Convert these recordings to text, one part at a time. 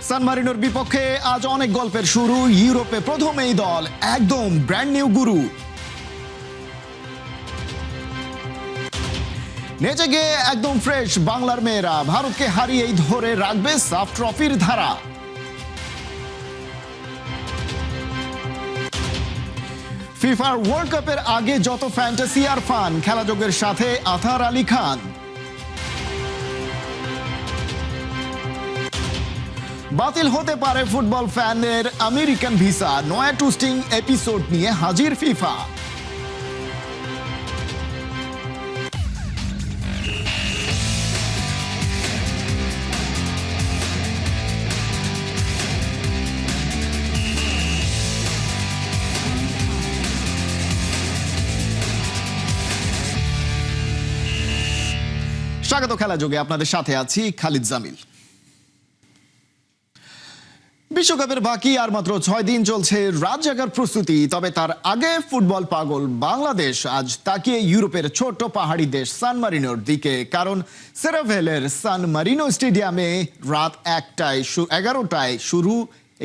সান মারিনোর বিপক্ষে আজ অনেক গল্পের শুরু। ইউরোপে প্রথম এই দল, একদম ব্র্যান্ড নিউ গুরু। নেচে গিয়ে একদম ফ্রেশ বাংলার মেয়েরা ভারতকে হারিয়েই ধরে রাখবে সাফ ট্রফির ধারা। ফিফার ওয়ার্ল্ড কাপের আগে যত ফ্যান্টাসি আর ফান, খেলাযোগের সাথে আথার আলী খান। বাতিল হতে পারে ফুটবল ফ্যানের আমেরিকান ভিসা, নয়া টুস্টিং এপিসোড নিয়ে হাজির ফিফা। স্বাগত খেলা যোগে, আপনাদের সাথে আছি খালিদ জামিল। বিশ্বকাপের বাকি আর মাত্র 6 দিন, চলছে রাত জাগার প্রস্তুতি। তবে তার আগে ফুটবল পাগল বাংলাদেশ আজ তাকিয়ে ইউরোপের ছোট্ট পাহাড়ি দেশ সান মারিনোর দিকে। কারণ সেরাভেলের সান মারিনো স্টেডিয়ামে রাত 11টায় শুরু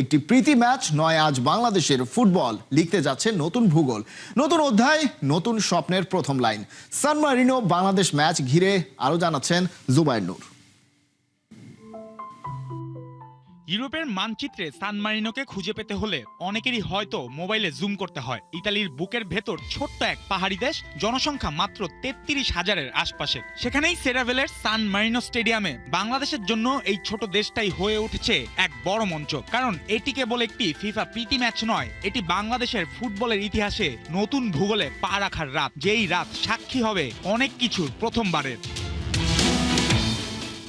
একটি প্রীতি ম্যাচ নয়। আজ বাংলাদেশের ফুটবল লিখতে যাচ্ছে নতুন ভূগোল, নতুন অধ্যায়, নতুন স্বপ্নের প্রথম লাইন। সান মারিনো বাংলাদেশ ম্যাচ ঘিরে আরো জানাচ্ছেন জুবায়ের নূর। ইউরোপের মানচিত্রে সান মারিনোকে খুঁজে পেতে হলে অনেকেরই হয়তো মোবাইলে জুম করতে হয়। ইতালির বুকের ভেতর ছোট্ট এক পাহাড়ি দেশ, জনসংখ্যা মাত্র 33,000-এর আশপাশে। সেখানেই সেরাভেলের সান মারিনো স্টেডিয়ামে বাংলাদেশের জন্য এই ছোট দেশটাই হয়ে উঠেছে এক বড় মঞ্চ। কারণ এটি কেবল একটি ফিফা প্রীতি ম্যাচ নয়, এটি বাংলাদেশের ফুটবলের ইতিহাসে নতুন ভূগোলে পা রাখার রাত, যেই রাত সাক্ষী হবে অনেক কিছুর প্রথমবারের।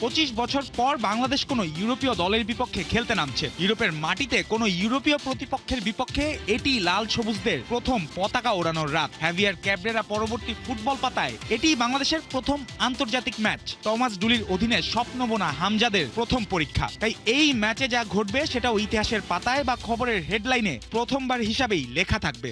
25 বছর পর বাংলাদেশ কোনো ইউরোপীয় দলের বিপক্ষে খেলতে নামছে। ইউরোপের মাটিতে কোনো ইউরোপীয় প্রতিপক্ষের বিপক্ষে এটি লাল সবুজদের প্রথম পতাকা ওড়ানোর রাত। হ্যাভিয়ার ক্যাবরেরা পরবর্তী ফুটবল পাতায় এটি বাংলাদেশের প্রথম আন্তর্জাতিক ম্যাচ, টমাস ডুলির অধীনে স্বপ্নবোনা হামজাদের প্রথম পরীক্ষা। তাই এই ম্যাচে যা ঘটবে সেটাও ইতিহাসের পাতায় বা খবরের হেডলাইনে প্রথমবার হিসাবেই লেখা থাকবে।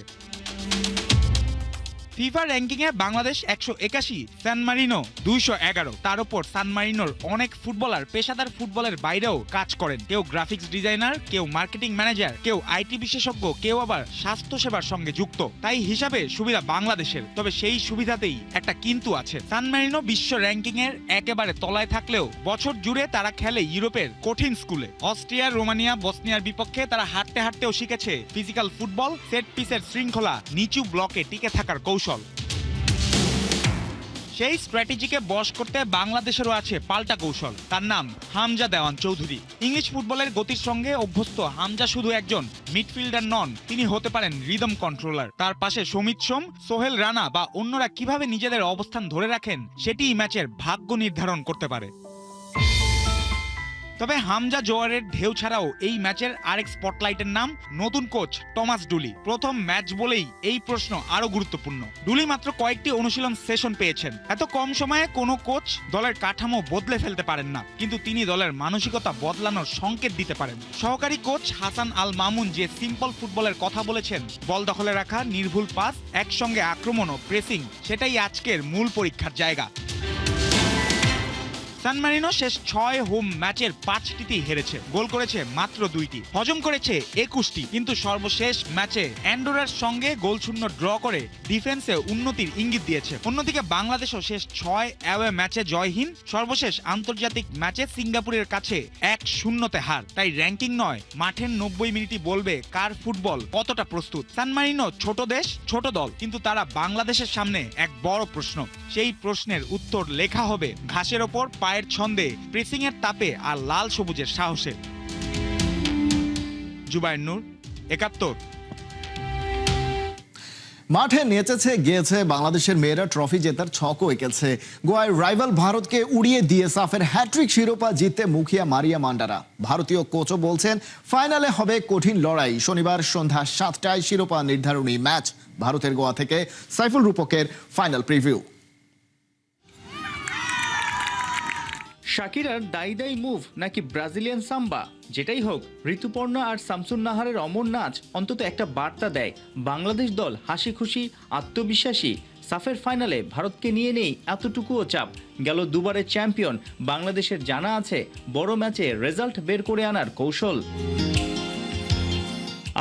ফিফা র্যাঙ্কিংয়ে বাংলাদেশ 181, সান মারিনো 211। তার উপর সান মারিনোর অনেক ফুটবলার পেশাদার ফুটবলের বাইরেও কাজ করেন। কেউ গ্রাফিক্স ডিজাইনার, কেউ মার্কেটিং ম্যানেজার, কেউ আইটি বিশেষজ্ঞ, কেউ আবার স্বাস্থ্যসেবার সঙ্গে যুক্ত। তাই হিসাবে সুবিধা বাংলাদেশের। তবে সেই সুবিধাতেই একটা কিন্তু আছে। সান মারিনো বিশ্ব র্যাঙ্কিংয়ের একেবারে তলায় থাকলেও বছর জুড়ে তারা খেলে ইউরোপের কঠিন স্কুলে। অস্ট্রিয়া, রোমানিয়া, বসনিয়ার বিপক্ষে তারা হাঁটতে হাঁটতেও শিখেছে ফিজিক্যাল ফুটবল, সেট পিসের শৃঙ্খলা, নিচু ব্লকে টিকে থাকার কৌশল। সেই স্ট্র্যাটেজিকে বশ করতে বাংলাদেশেরও আছে পাল্টা কৌশল। তার নাম হামজা দেওয়ান চৌধুরী। ইংলিশ ফুটবলের গতির সঙ্গে অভ্যস্ত হামজা শুধু একজন মিডফিল্ডার নন, তিনি হতে পারেন রিদম কন্ট্রোলার। তার পাশে সমিত সোম, সোহেল রানা বা অন্যরা কিভাবে নিজেদের অবস্থান ধরে রাখেন সেটিই ম্যাচের ভাগ্য নির্ধারণ করতে পারে। তবে হামজা জোয়ারের ঢেউ ছাড়াও এই ম্যাচের আরেক স্পটলাইটের নাম নতুন কোচ টমাস ডুলি। প্রথম ম্যাচ বলেই এই প্রশ্ন আরো গুরুত্বপূর্ণ। ডুলি মাত্র কয়েকটি অনুশীলন সেশন পেয়েছেন। এত কম সময়ে কোনো কোচ দলের কাঠামো বদলে ফেলতে পারেন না, কিন্তু তিনি দলের মানসিকতা বদলানোর সংকেত দিতে পারেন। সহকারী কোচ হাসান আল মামুন যে সিম্পল ফুটবলের কথা বলেছেন, বল দখলে রাখা, নির্ভুল পাস, একসঙ্গে আক্রমণ ও প্রেসিং, সেটাই আজকের মূল পরীক্ষার জায়গা। সান মারিনো শেষ 6 হোম ম্যাচের 5টিতেই হেরেছে, গোল করেছে মাত্র 2টি, হজম করেছে 21টি। কিন্তু সর্বশেষ ম্যাচে অ্যান্ডোরার সঙ্গে গোলশূন্য ড্র করে ডিফেন্সে উন্নতির ইঙ্গিত দিয়েছে। অন্যদিকে বাংলাদেশও শেষ 6 অ্যাওয়ে ম্যাচে জয়হীন, সর্বশেষ আন্তর্জাতিক ম্যাচে সিঙ্গাপুরের কাছে 1-0 হার। তাই র্যাঙ্কিং নয়, মাঠের 90 মিনিটই বলবে কার ফুটবল কতটা প্রস্তুত। সান মারিনো ছোট দেশ, ছোট দল, কিন্তু তারা বাংলাদেশের সামনে এক বড় প্রশ্ন। সেই প্রশ্নের উত্তর লেখা হবে ঘাসের ওপর পায়ের ছন্দে, প্রেসিং এর তাপে আর লাল সবুজের সাহসে। জুবায়ের নূর, 71। মাঠে নেচেছে গিয়েছে বাংলাদেশের মেয়েরা, ট্রফি জেতার ছকও এঁকেছে। গোয়ায় রাইভাল ভারতকে উড়িয়ে দিয়ে সাফের হ্যাট্রিক শিরোপা জিততে মুখিয়া মারিয়া মান্ডারা। ভারতীয় কোচও বলছেন ফাইনালে হবে কঠিন লড়াই। শনিবার সন্ধ্যা 7টায় শিরোপা নির্ধারণী ম্যাচ। ভারতের গোয়া থেকে সাইফুল রূপকের ফাইনাল প্রিভিউ। শাকিরার দাই দাই মুভ নাকি ব্রাজিলিয়ান সাম্বা, যেটাই হোক ঋতুপর্ণা আর শামসুন নাহারের অমর নাচ অন্তত একটা বার্তা দেয়। বাংলাদেশ দল হাসি খুশি, আত্মবিশ্বাসী, সাফের ফাইনালে ভারতকে নিয়ে নেই এতটুকুও চাপ। গেল দুবারের চ্যাম্পিয়ন বাংলাদেশের জানা আছে বড় ম্যাচে রেজাল্ট বের করে আনার কৌশল।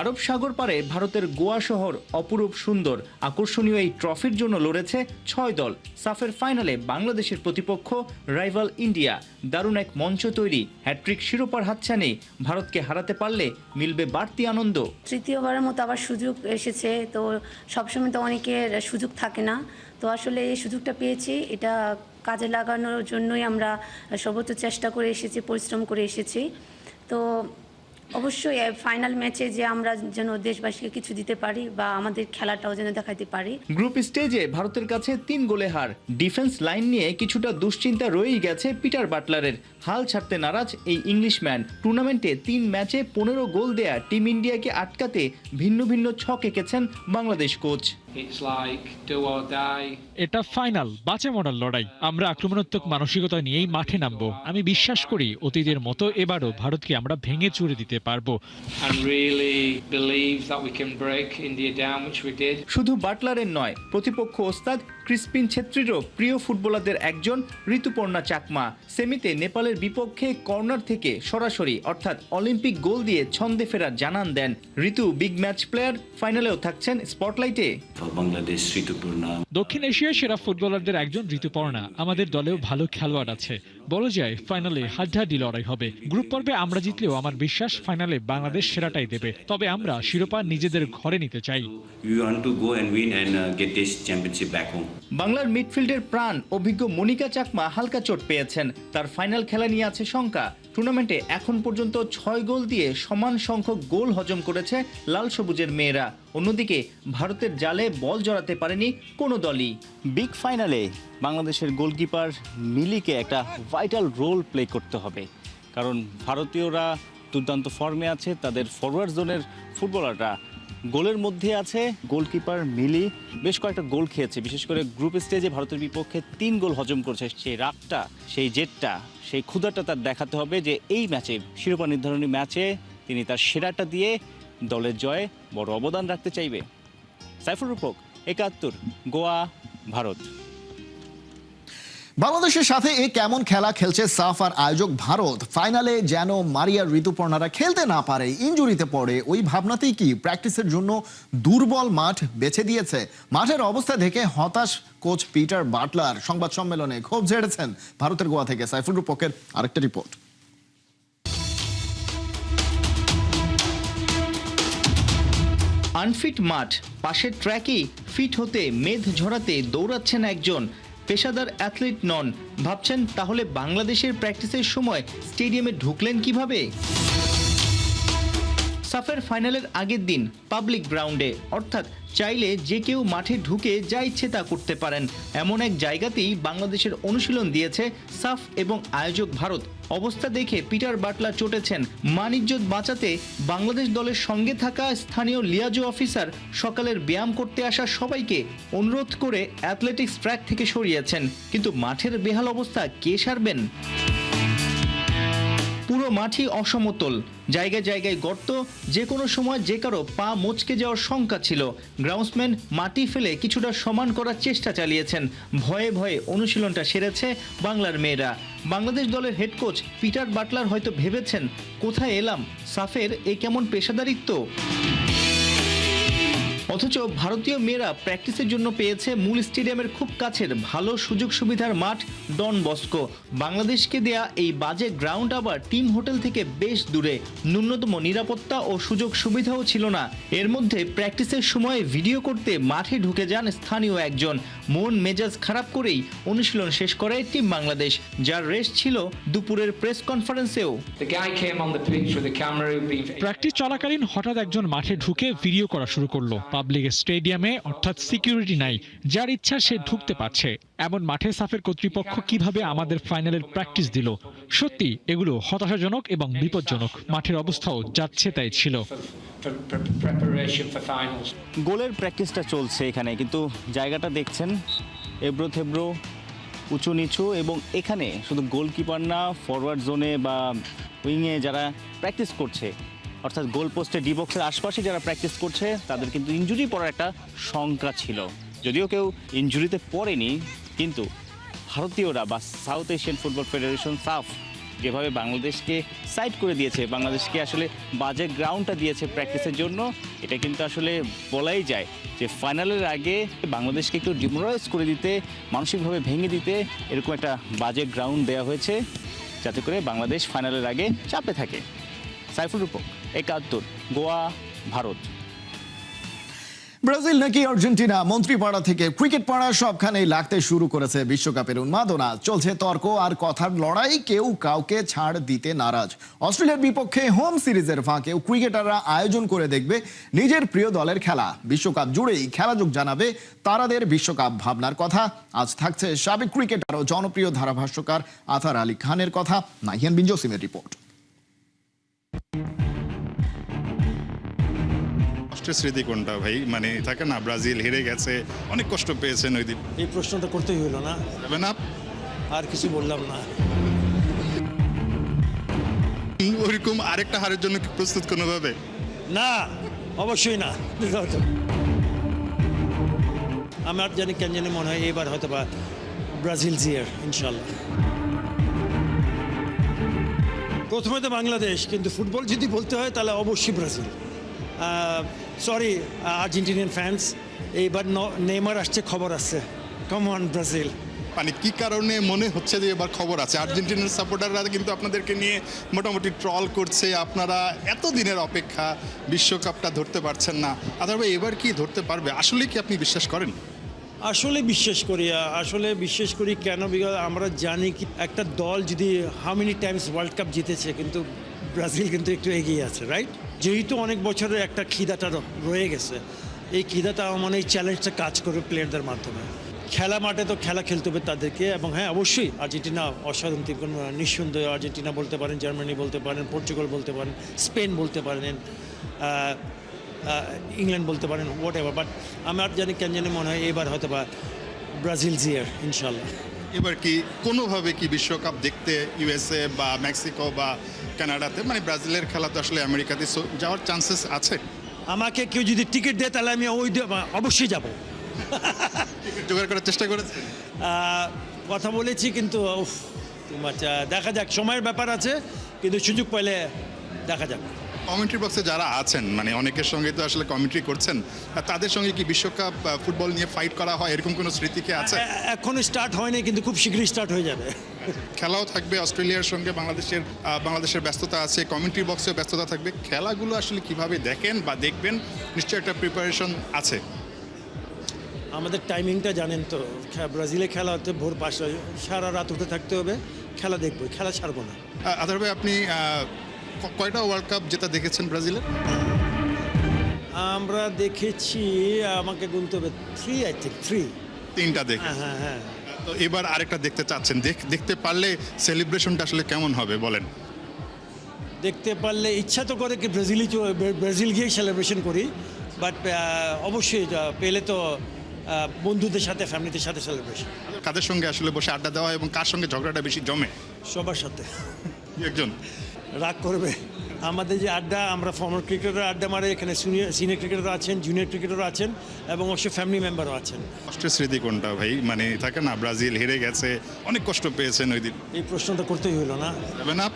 আরব সাগর পারে ভারতের গোয়া শহর অপরূপ সুন্দর। আকর্ষণীয় এই ট্রফির জন্য লড়েছে 6 দল। সাফের ফাইনালে বাংলাদেশের প্রতিপক্ষ রাইভাল ইন্ডিয়া। দারুণ এক মঞ্চ তৈরি, হ্যাট্রিক শিরোপার হাতছানি। ভারতকে হারাতে পারলে মিলবে বাড়তি আনন্দ। তৃতীয়বারের মতো আবার সুযোগ এসেছে, তো সবসময় তো অনেকের সুযোগ থাকে না, তো আসলে এই সুযোগটা পেয়েছি, এটা কাজে লাগানোর জন্যই আমরা সর্বোচ্চ চেষ্টা করে এসেছি, পরিশ্রম করে এসেছি। তো অবশ্যই ফাইনাল ম্যাচে যে আমরা যেন দেশবাসীকে কিছু দিতে পারি বা আমাদের খেলাটাও যেন দেখাতে পারি। গ্রুপ স্টেজে ভারতের কাছে 3 গোলে হার। ডিফেন্স লাইন নিয়ে কিছুটা দুশ্চিন্তা রয়েই গেছে পিটার বাটলারের। হাল ছাড়তে নারাজ এই ইংলিশম্যান। টুর্নামেন্টে 3 ম্যাচে 15 গোল দেয়া টিম ইন্ডিয়াকে আটকাতে ভিন্ন ভিন্ন ছক এঁকেছেন বাংলাদেশ কোচ। এটা ফাইনাল, বাঁচা মরার লড়াই। আমরা আক্রমণাত্মক মানসিকতা নিয়েই মাঠে নামবো। আমি বিশ্বাস করি অতীতের মতো এবারও ভারতকে আমরা ভেঙে চুরে দিতে পারবো। শুধু বাটলারের নয়, প্রতিপক্ষ ওস্তাদ ক্রিসপিন ছেত্রীরও প্রিয় ফুটবলারদের একজন ঋতুপর্ণা চাকমা। সেমিতে নেপালের বিপক্ষে কর্নার থেকে সরাসরি অর্থাৎ অলিম্পিক গোল দিয়ে ছন্দে ফেরার জানান দেন ঋতু। বিগ ম্যাচ প্লেয়ার, ফাইনালেও থাকছেন স্পটলাইটে। বাংলাদেশ ঋতুপর্ণা দক্ষিণ এশিয়ার সেরা ফুটবলারদের একজন ঋতুপর্ণা। আমাদের দলেও ভালো খেলোয়াড় আছে। বলা যায় ফাইনালে হাড্ডাহাড্ডি লড়াই হবে। গ্রুপ পর্বে আমরা জিতলেও আমার বিশ্বাস ফাইনালে বাংলাদেশ সেরাটাই দেবে। তবে আমরা শিরোপা নিজেদের ঘরে নিতে চাই। বাংলার মিডফিল্ডের প্রাণ অভিজ্ঞ মনিকা চাকমা হালকা চোট পেয়েছেন। তার ফাইনাল খেলা নিয়ে আছে শঙ্কা। টুর্নামেন্টে এখন পর্যন্ত 6 গোল দিয়ে সমান সংখ্যক গোল হজম করেছে লাল সবুজের মেয়েরা। অন্যদিকে ভারতের জালে বল জড়াতে পারেনি কোনো দলই। বিগ ফাইনালে বাংলাদেশের গোলকিপার মিলিকে একটা ভাইটাল রোল প্লে করতে হবে, কারণ ভারতীয়রা দুর্দান্ত ফর্মে আছে। তাদের ফরওয়ার্ড জোনের ফুটবলাররা গোলের মধ্যে আছে। গোলকিপার মিলি বেশ কয়েকটা গোল খেয়েছে, বিশেষ করে গ্রুপ স্টেজে ভারতের বিপক্ষে 3 গোল হজম করেছে। সেই রাগটা, সেই জেদটা, সেই ক্ষুধাটা তার দেখাতে হবে যে এই ম্যাচে, শিরোপা নির্ধারণী ম্যাচে তিনি তার সেরাটা দিয়ে দলের জয়ে বড় অবদান রাখতে চাইবে। সাইফুর রূপক, 71, গোয়া, ভারত। বাংলাদেশের সাথে এ কেমন খেলা খেলছে সাফ আর আয়োজক ভারত। ফাইনালে যেন মারিয়া ঋতুপর্ণারা খেলতে না পারে, ইনজুরিতে পড়ে, ওই ভাবনাতেই কি প্র্যাকটিসের জন্য দুর্বল মাঠ বেছে দিয়েছে? মাঠের অবস্থা দেখে হতাশ কোচ পিটার বাটলার। সংবাদ সম্মেলনে ক্ষোভ ঝেড়েছেন। ভারতের গোয়া থেকে সাইফুল রূপকের আরেকটা রিপোর্ট। আনফিট মাঠ, পাশের ট্র্যাকেই ফিট হতে মেদ ঝরাতে দৌড়াচ্ছেন একজন। পেশাদার অ্যাথলিট নন। ভাবছেন তাহলে বাংলাদেশের প্র্যাকটিসের সময় স্টেডিয়ামে ঢুকলেন কিভাবে? সাফের ফাইনালের আগের দিন পাবলিক গ্রাউন্ডে, অর্থাৎ চাইলে যে কেউ মাঠে ঢুকে যা ইচ্ছে তা করতে পারেন, এমন এক জায়গাতেই বাংলাদেশের অনুশীলন দিয়েছে সাফ এবং আয়োজক ভারত। অবস্থা দেখে পিটার বাটলার চটেছেন। মান-ইজ্জত বাঁচাতে বাংলাদেশ দলের সঙ্গে থাকা স্থানীয় লিয়াজো অফিসার সকালের ব্যায়াম করতে আসা সবাইকে অনুরোধ করে অ্যাথলেটিক্স ট্র্যাক থেকে সরিয়েছেন। কিন্তু মাঠের বেহাল অবস্থা কে সারবেন? পুরো মাঠই অসমতল, জায়গায় জায়গায় গর্ত। যে কোনো সময় যে কারো পা মচকে যাওয়ার শঙ্কা ছিল। গ্রাউন্ডসম্যান মাটি ফেলে কিছুটা সমান করার চেষ্টা চালিয়েছেন। ভয়ে ভয়ে অনুশীলনটা সেরেছে বাংলার মেয়েরা। বাংলাদেশ দলের হেড কোচ পিটার বাটলার হয়তো ভেবেছেন, কোথায় এলাম, সাফের এ কেমন পেশাদারিত্ব। অথচ ভারতীয় মেয়েরা প্র্যাকটিসের জন্য পেয়েছে মূল স্টেডিয়ামের খুব কাছের ভালো সুযোগ সুবিধার মাঠ ডন বস্কো। বাংলাদেশকে দেয়া এই বাজে গ্রাউন্ড আবার টিম হোটেল থেকে বেশ দূরে। ন্যূনতম নিরাপত্তা ও সুযোগ সুবিধাও ছিল না। এর মধ্যে প্র্যাকটিসের সময় ভিডিও করতে মাঠে ঢুকে যান স্থানীয় একজন। মন মেজাজ খারাপ করেই অনুশীলন শেষ করে টিম বাংলাদেশ, যার রেস্ট ছিল দুপুরের প্রেস কনফারেন্সেও। প্র্যাকটিস চলাকালীন হঠাৎ একজন মাঠে ঢুকে ভিডিও করা শুরু করলো। পাবলিক স্টেডিয়ামে, অর্থাৎ সিকিউরিটি নাই, যার ইচ্ছা সে ঢুকতে পারছে। এমন মাঠে সাফের কর্তৃপক্ষ কিভাবে আমাদের ফাইনালের প্র্যাকটিস দিল? সত্যি এগুলো হতাশাজনক এবং বিপজ্জনক। মাঠের অবস্থাও যাচ্ছে তাই ছিল। গোলের প্র্যাকটিসটা চলছে এখানে, কিন্তু জায়গাটা দেখছেন এবড়ো থেবড়ো, উঁচু নিচু, এবং এখানে শুধু গোলকিপার না, ফরওয়ার্ড জোনে বা উইংয়ে যারা প্র্যাকটিস করছে, অর্থাৎ গোল পোস্টে ডি বক্সের আশপাশে যারা প্র্যাকটিস করছে, তাদের কিন্তু ইনজুরি পড়ার একটা শঙ্কা ছিল। যদিও কেউ ইনজুরিতে পড়েনি, কিন্তু ভারতীয়রা বা সাউথ এশিয়ান ফুটবল ফেডারেশন সাফ যেভাবে বাংলাদেশকে সাইড করে দিয়েছে, বাংলাদেশকে আসলে বাজে গ্রাউন্ডটা দিয়েছে প্র্যাকটিসের জন্য, এটা কিন্তু আসলে বলাই যায় যে ফাইনালের আগে বাংলাদেশকে একটু ডিমোরালাইজ করে দিতে, মানসিকভাবে ভেঙে দিতে এরকম একটা বাজে গ্রাউন্ড দেওয়া হয়েছে, যাতে করে বাংলাদেশ ফাইনালের আগে চাপে থাকে। সাইফুল রূপক, ৭১, গোয়া, ভারত। ব্রাজিল নাকি আর্জেন্টিনা, মন্ত্রীপাড়া থেকে ক্রিকেট পাড়া সবখানেই লাগতে শুরু করেছে বিশ্বকাপের উন্মাদনা। চলছে তর্ক আর কথার লড়াই, কেউ কাউকে ছাড় দিতে নারাজ। অস্ট্রেলিয়ার বিপক্ষে হোম সিরিজের ফাঁকেও ক্রিকেটাররা আয়োজন করে দেখবে নিজের প্রিয় দলের খেলা। বিশ্বকাপ জুড়েই খেলাযোগ জানাবে তারাদের বিশ্বকাপ ভাবনার কথা। আজ থাকছে সাবেক ক্রিকেটার ও জনপ্রিয় ধারাভাষ্যকার আতার আলী খানের কথা। নাহিয়ান বিন জসিমের রিপোর্ট। কষ্টের স্মৃতি কোনটা ভাই? মানে থাকে না, ব্রাজিল হেরে গেছে, অনেক কষ্ট পেয়েছেন ওই দিন। এই প্রশ্নটা করতেই হলো না, যাবে না আর কিছু বললাম না। ওইরকম আরেকটা হারের জন্য কি প্রস্তুত কোনোভাবে? না, অবশ্যই না। আমার জানি কেন জানি মনে হয় এবার হয়তো বা ব্রাজিল জিয়ার ইনশাল্লাহ। প্রথমে তো বাংলাদেশ, কিন্তু ফুটবল যদি বলতে হয় তাহলে অবশ্যই ব্রাজিল। সরি আর্জেন্টিনিয়ান ফ্যান্স, এইবার নেইমার আসছে, খবর আসছে, কাম অন ব্রাজিল। মানে কি কারণে মনে হচ্ছে যে এবার খবর আছে? আর্জেন্টিনার সাপোর্টাররা কিন্তু আপনাদেরকে নিয়ে মোটামুটি ট্রল করছে, আপনারা এত দিনের অপেক্ষা, বিশ্বকাপটা ধরতে পারছেন না। আদারভাই এবার কি ধরতে পারবে? আসলে কি আপনি বিশ্বাস করেন? আসলে বিশ্বাস করি কেন? বিকজ আমরা জানি কি একটা দল যদি how many Times world cup জিতেছে, কিন্তু ব্রাজিল কিন্তু একটু এগিয়ে আছে, রাইট? যেহেতু অনেক বছরের একটা খিদাটা রয়ে গেছে, এই খিদাটা মানে এই চ্যালেঞ্জটা কাজ করবে প্লেয়ারদের মাধ্যমে। খেলা মাঠে তো খেলা খেলতে হবে তাদেরকে, এবং হ্যাঁ অবশ্যই আর্জেন্টিনা অসাধারণ টিম, কোনো নিঃসন্দেহ আর্জেন্টিনা বলতে পারেন, জার্মানি বলতে পারেন, পর্তুগাল বলতে পারেন, স্পেন বলতে পারেন, ইংল্যান্ড বলতে পারেন, হোয়াট এভার। বাট আমার জানি কেন জানি মনে হয় এবার হয়তো বা ব্রাজিল জিয়ার ইনশাল্লাহ। এবার কি কোনোভাবে কি বিশ্বকাপ দেখতে ইউএসএ বা মেক্সিকো বা কানাডাতে, মানে ব্রাজিলের খেলা তো আসলে আমেরিকাতে যাওয়ার চান্সেস আছে? আমাকে কেউ যদি টিকিট দেয় তাহলে আমি অবশ্যই যাব। জোগাড় করার চেষ্টা করেছেন? কথা বলেছি, কিন্তু দেখা যাক, সময়ের ব্যাপার আছে, কিন্তু সুযোগ পেলে দেখা যাক। কমেন্ট্রি বক্সে যারা আছেন, মানে অনেকের সঙ্গে তো আসলে কমেন্ট্রি করছেন, তাদের সঙ্গে কি বিশ্বকাপ ফুটবল নিয়ে ফাইট করা হয়, এরকম কোনো স্মৃতি কি আছে? এখনো স্টার্ট হয়নি, কিন্তু খুব শীঘ্রই স্টার্ট হয়ে যাবে। খেলাও থাকবে অস্ট্রেলিয়ার সঙ্গে, বাংলাদেশের ব্যস্ততা আছে, কমেন্ট্রি বক্সেও ব্যস্ততা থাকবে। খেলাগুলো আসলে কিভাবে দেখেন বা দেখবেন? নিশ্চয়ই একটা প্রিপারেশন আছে। আমাদের টাইমিংটা জানেন তো, ব্রাজিলে খেলা হতে ভোর 5টায়, সারা রাত উঠে থাকতে হবে, খেলা দেখবো, খেলা ছাড়বো না। আদার ভাই, আপনি কয়টা ওয়ার্ল্ড কাপ যেটা দেখেছেন ব্রাজিলের? আমরা দেখেছি, আমাকে গুনতে হবে 3, আই থিঙ্ক 3। 3টা দেখে। হ্যাঁ হ্যাঁ। তো এবার আরেকটা দেখতে চাচ্ছেন, দেখতে পারলে সেলিব্রেশনটা আসলে কেমন হবে বলেন? দেখতে পারলে ইচ্ছা তো করে কি ব্রাজিল গিয়ে সেলিব্রেশন করি, বাট অবশ্যই পেলে তো বন্ধুদের সাথে, ফ্যামিলিদের সাথে সেলিব্রেশন। কাদের সঙ্গে আসলে বসে আড্ডা দেওয়া হয় এবং কার সঙ্গে ঝগড়াটা বেশি জমে? সবার সাথে। একজন রাগ করবে? আমাদের যে আড্ডা, আমরা ফর্মার ক্রিকেটার আড্ডা মারে, এখানে সিনিয়র ক্রিকেটার আছেন, জুনিয়র ক্রিকেটার আছেন, এবং অবশ্যই ফ্যামিলি মেম্বারও আছেন। কষ্টের স্মৃতি কোনটা ভাই? মানে থাকে না, ব্রাজিল হেরে গেছে, অনেক কষ্ট পেয়েছেন ওই দিন। এই প্রশ্নটা করতেই হলো না, যাবে না,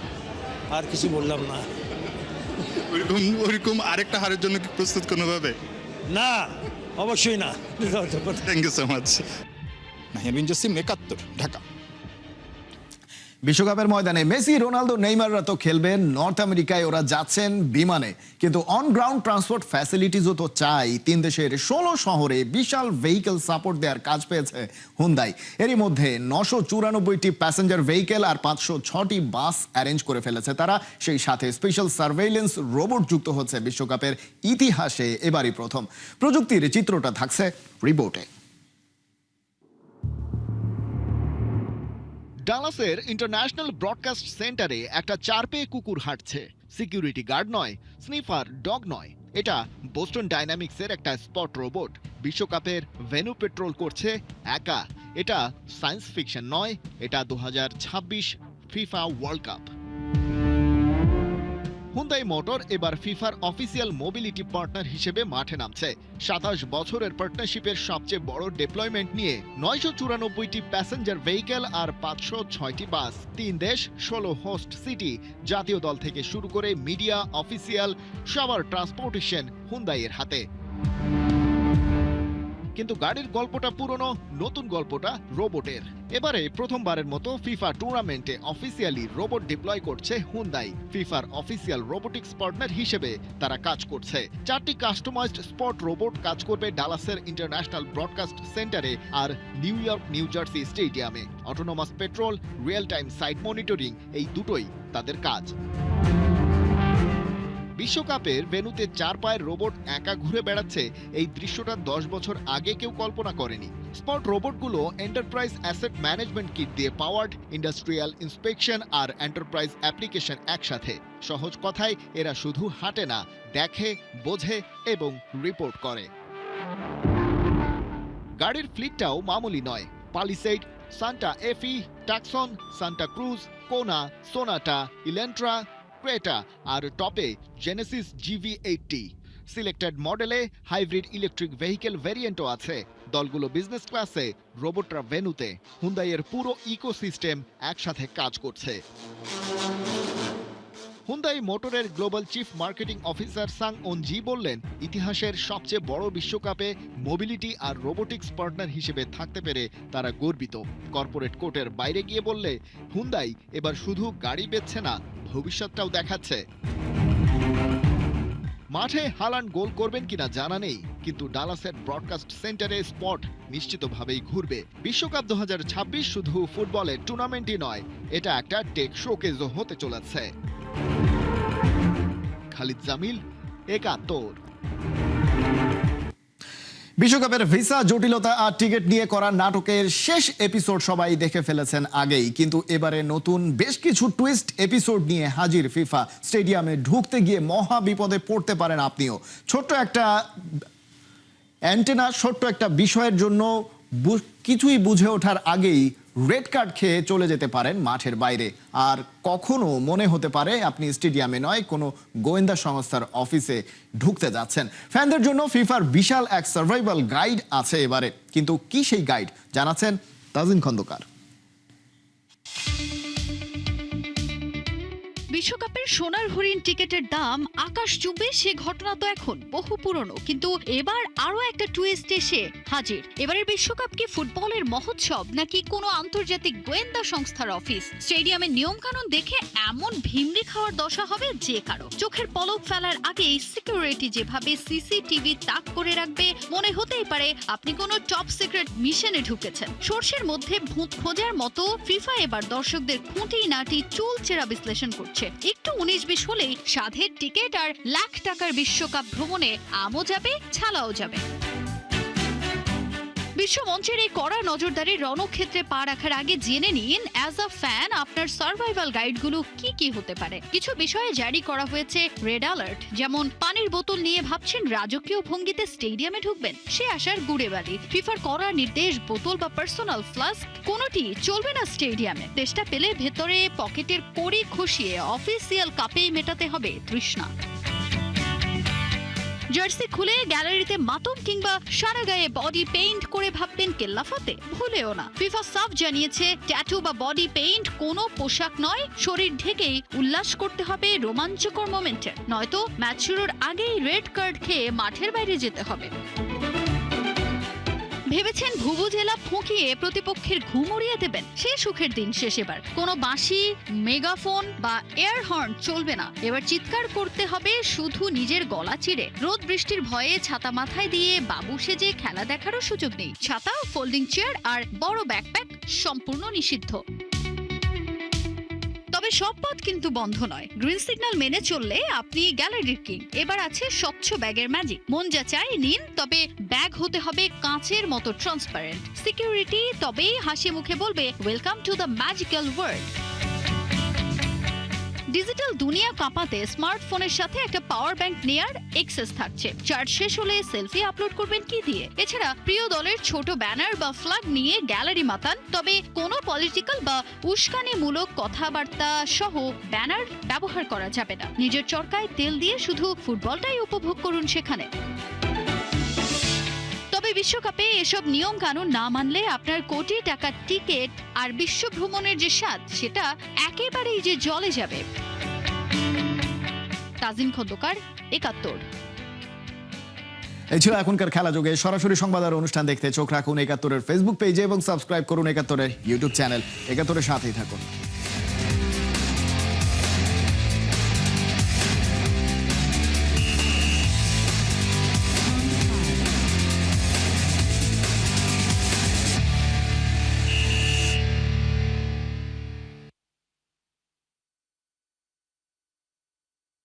আর কিছু বললাম না। ওইরকম আরেকটা হারের জন্য কি প্রস্তুত কোনোভাবে? না, অবশ্যই না। Thank you so much. Nahiyan bin Jasim, ৭১, Dhaka. বিশ্বকাপের ময়দানে মেসি, রোনালদো, নেইমাররা তো খেলবেন, নর্থ আমেরিকায় ওরা যাচ্ছেন বিমানে, কিন্তু অন গ্রাউন্ড ট্রান্সপোর্ট ফ্যাসিলিটিসও তো চাই। 3 দেশের 16 শহরে বিশাল ভেহিকেল সাপোর্ট দেওয়ার কাজ পেয়েছে হুন্দাই। এরই মধ্যে 994টি প্যাসেঞ্জার ভেহিকেল আর 506টি বাস অ্যারেঞ্জ করে ফেলেছে তারা। সেই সাথে স্পেশাল সার্ভেইলেন্স রোবট যুক্ত হচ্ছে বিশ্বকাপের ইতিহাসে এবারই প্রথম। প্রযুক্তির চিত্রটা থাকছে রিপোর্টে। ডালাসের ইন্টারন্যাশনাল ব্রডকাস্ট সেন্টারে একটা 4 পেয়ে কুকুর হাঁটছে। সিকিউরিটি গার্ড নয়, স্নিফার ডগ নয়, এটা বোস্টন ডাইনামিক্সের একটা স্পট রোবট। বিশ্বকাপের ভেন্যু পেট্রোল করছে একা। এটা সায়েন্স ফিকশন নয়, এটা 2026 FIFA world cup. Hyundai motor এবার ফিফার অফিসিয়াল মোবিলিটি পার্টনার হিসেবে মাঠে নামছে। 27 বছরের পার্টনারশিপের সবচেয়ে বড় ডেপ্লয়মেন্ট নিয়ে 994টি প্যাসেঞ্জার ভেহিকেল আর 506টি বাস, 3 দেশ, 16 হোস্ট সিটি, জাতীয় দল থেকে শুরু করে মিডিয়া, অফিসিয়াল সবার ট্রান্সপোর্টেশন হুন্দাইয়ের হাতে। কিন্তু গাড়ির গল্পটা পুরনো, নতুন গল্পটা রোবটের। এবারে প্রথমবারের মতো ফিফা টুর্নামেন্টে অফিসিয়ালি রোবট ডিপ্লয় করছে হুন্দাই। ফিফার অফিসিয়াল রোবোটিক্স পার্টনার হিসেবে তারা কাজ করছে। 4টি কাস্টমাইজড স্পট রোবট কাজ করবে ডালাসের ইন্টারন্যাশনাল ব্রডকাস্ট সেন্টারে আর নিউ ইয়র্ক নিউ জার্সি স্টেডিয়ামে। Autonomous patrol, real time site monitoring, এই দুটোই তাদের কাজ। বিশ্বকাপের ভেন্যুতে 4 পায়ের রোবট একা ঘুরে বেড়াচ্ছে, এই দৃশ্যটা 10 বছর আগে কেউ কল্পনা করেনি। স্পট রোবটগুলো এন্টারপ্রাইজ অ্যাসেট ম্যানেজমেন্ট কিট দিয়ে পাওয়ার্ড, ইন্ডাস্ট্রিয়াল ইন্সপেকশন আর এন্টারপ্রাইজ অ্যাপ্লিকেশন একসাথে। সহজ কথায় এরা শুধু হাঁটে না, দেখে, বোঝে এবং রিপোর্ট করে। গাড়ির ফ্লিটটাও মামুলি নয়। পালিসেড, সান্টা এফি, টাকসন, সান্টা ক্রুজ, কোনা, সোনাটা, ইলেন্ট্রা, ক্রেটা আর টপে জেনেসিস GV80। সিলেক্টেড মডেলে হাইব্রিড ইলেকট্রিক ভেহিকেল ভেরিয়েন্টও আছে। দলগুলো বিজনেস ক্লাসে, রোবটরা ভেন্যুতে। হুন্দাইয়ের পুরো ইকোসিস্টেম একসাথে কাজ করছে। হুন্দাই মোটরের গ্লোবাল চিফ মার্কেটিং অফিসার সাং ওনজি বললেন, ইতিহাসের সবচেয়ে বড় বিশ্বকাপে মোবিলিটি আর রোবোটিক্স পার্টনার হিসেবে থাকতে পেরে তারা গর্বিত। কর্পোরেট কোর্টের বাইরে গিয়ে বললে, হুন্দাই এবার শুধু গাড়ি বেচছে না, ভবিষ্যৎটাও দেখাচ্ছে। মাঠে হালান্ড গোল করবেন কিনা জানা নেই, কিন্তু ডালাসের ব্রডকাস্ট সেন্টারে স্পট নিশ্চিতভাবেই ঘুরবে। বিশ্বকাপ 2026 শুধু ফুটবলের টুর্নামেন্টই নয়, এটা একটা টেক শোকেজও হতে চলেছে। খালিদ জামিল, একাত্তর। বিশ্বকাপের ভিসা জটিলতা আর টিকিট নিয়ে করা নাটকের শেষ এপিসোড সবাই দেখে ফেলেছেন আগেই, কিন্তু এবারে নতুন বেশ কিছু টুইস্ট এপিসোড নিয়ে হাজির ফিফা। স্টেডিয়ামে ঢুকতে গিয়ে মহা বিপদে পড়তে পারেন আপনিও। ছোট্ট একটা অ্যান্টেনা, ছোট্ট একটা বিষয়ের জন্য কিছুই বুঝে ওঠার আগেই রেড কার্ড খেয়ে চলে যেতে পারেন মাঠের বাইরে। আর কখনো মনে হতে পারে আপনি স্টেডিয়ামে নয়, কোনো গোয়েন্দা সংস্থার অফিসে ঢুকতে যাচ্ছেন। ফ্যানদের জন্য ফিফার বিশাল এক সার্ভাইভাল গাইড আছে এবারে। কিন্তু কি সেই গাইড জানাচ্ছেন তাজিন খন্দকার। বিশ্বকাপের সোনার হরিণ টিকেটের দাম আকাশ চুম্বে সে ঘটনা তো এখন বহু পুরনো, কিন্তু এবার আরো একটা টুইস্ট এসে হাজির। এবারের বিশ্বকাপ কি ফুটবলের মহোৎসব নাকি কোনো আন্তর্জাতিক গোয়েন্দা সংস্থার অফিস? স্টেডিয়ামের নিয়ম কানুন দেখে এমন ভিমড়ি খাওয়ার দশা হবে যে কারো। চোখের পলক ফেলার আগেই সিকিউরিটি যেভাবে সিসিটিভি তাক করে রাখবে, মনে হতেই পারে আপনি কোনো টপ সিক্রেট মিশনে ঢুকেছেন। সর্ষের মধ্যে ভূত খোঁজার মতো ফিফা এবার দর্শকদের খুঁটি নাটি চুল চেরা বিশ্লেষণ করছে। একটু 19-20 হলেই সাধের টিকেট আর লাখ টাকার বিশ্বকাপ ভ্রমণে আমও যাবে, ছালাও যাবে। বিশ্বমঞ্চের এই কড়া নজরদারির রণক্ষেত্রে পা রাখার আগে জেনে নিন অ্যাজ আ ফ্যান আপনার সার্ভাইভাল গাইডগুলো কি কি হতে পারে। কিছু বিষয়ে জারি করা হয়েছে রেড অ্যালার্ট, যেমন পানির বোতল নিয়ে ভাবছেন রাজকীয় ভঙ্গিতে স্টেডিয়ামে ঢুকবেন, সে আসার গুড়ে বালি। ফিফার কড়া নির্দেশ, বোতল বা পার্সোনাল ফ্লাস্ক কোনোটি চলবে না স্টেডিয়ামে। চেষ্টা পেলে ভেতরে পকেটের কড়ি খসিয়ে অফিসিয়াল কাপেই মেটাতে হবে তৃষ্ণা। জার্সি খুলে গ্যালারিতে মাতম কিংবা সারা গায়ে বডি পেইন্ট করে ভাববেন কেল্লাফাতে, ভুলেও না। ফিফা সাফ জানিয়েছে, ট্যাটু বা বডি পেইন্ট কোনো পোশাক নয়, শরীর ঢেকেই উল্লাস করতে হবে রোমাঞ্চকর মোমেন্টে, নয়তো ম্যাচ শুরুর আগেই রেড কার্ড খেয়ে মাঠের বাইরে যেতে হবে। ভেবেছেন ভুবুজেলা ফুঁকিয়ে প্রতিপক্ষের ঘুম উড়িয়ে দেবেন? সে সুখের দিন শেষ। এবার কোনো বাঁশি, মেগাফোন বা এয়ার হর্ন চলবে না। এবার চিৎকার করতে হবে শুধু নিজের গলা চিরে। রোদ বৃষ্টির ভয়ে ছাতা মাথায় দিয়ে বাবু সেজে খেলা দেখারও সুযোগ নেই। ছাতা, ফোল্ডিং চেয়ার আর বড় ব্যাকপ্যাক সম্পূর্ণ নিষিদ্ধ। তবে সব পথ কিন্তু বন্ধ নয়। গ্রিন সিগন্যাল মেনে চললে আপনি গ্যালারির কিং। এবার আছে স্বচ্ছ ব্যাগের ম্যাজিক। মন যা চাই নিন, তবে ব্যাগ হতে হবে কাঁচের মতো ট্রান্সপারেন্ট। সিকিউরিটি তবেই হাসি মুখে বলবে welcome to the magical world. Digital দুনিয়া কাঁপাতে স্মার্টফোনের সাথে একটা পাওয়ার ব্যাংক নেয়ার এক্সেস থাকছে। চার্জ শেষ হলে সেলফি আপলোড করবেন কি দিয়ে? এছাড়া প্রিয় দলের ছোট ব্যানার বা ফ্ল্যাগ নিয়ে গ্যালারি মাতান, তবে কোনো পলিটিক্যাল বা উস্কানিমূলক কথাবার্তা সহ ব্যানার ব্যবহার করা যাবে না। নিজের চরকায় তেল দিয়ে শুধু ফুটবলটাই উপভোগ করুন সেখানে। তবে বিশ্বকাপে এসব নিয়ম কানুন না মানলে আপনার কোটি টাকার টিকিট আর বিশ্ব ভ্রমণের যে স্বাদ সেটা একেবারেই যে জলে যাবে। তাজিন খন্দকার, ৭১। এই ছিল এখনকার খেলা যোগে। সরাসরি সংবাদ আর অনুষ্ঠান দেখতে চোখ রাখুন ৭১-এর ফেসবুক পেজে এবং সাবস্ক্রাইব করুন ৭১-এর ইউটিউব চ্যানেল। ৭১-এর সাথেই থাকুন।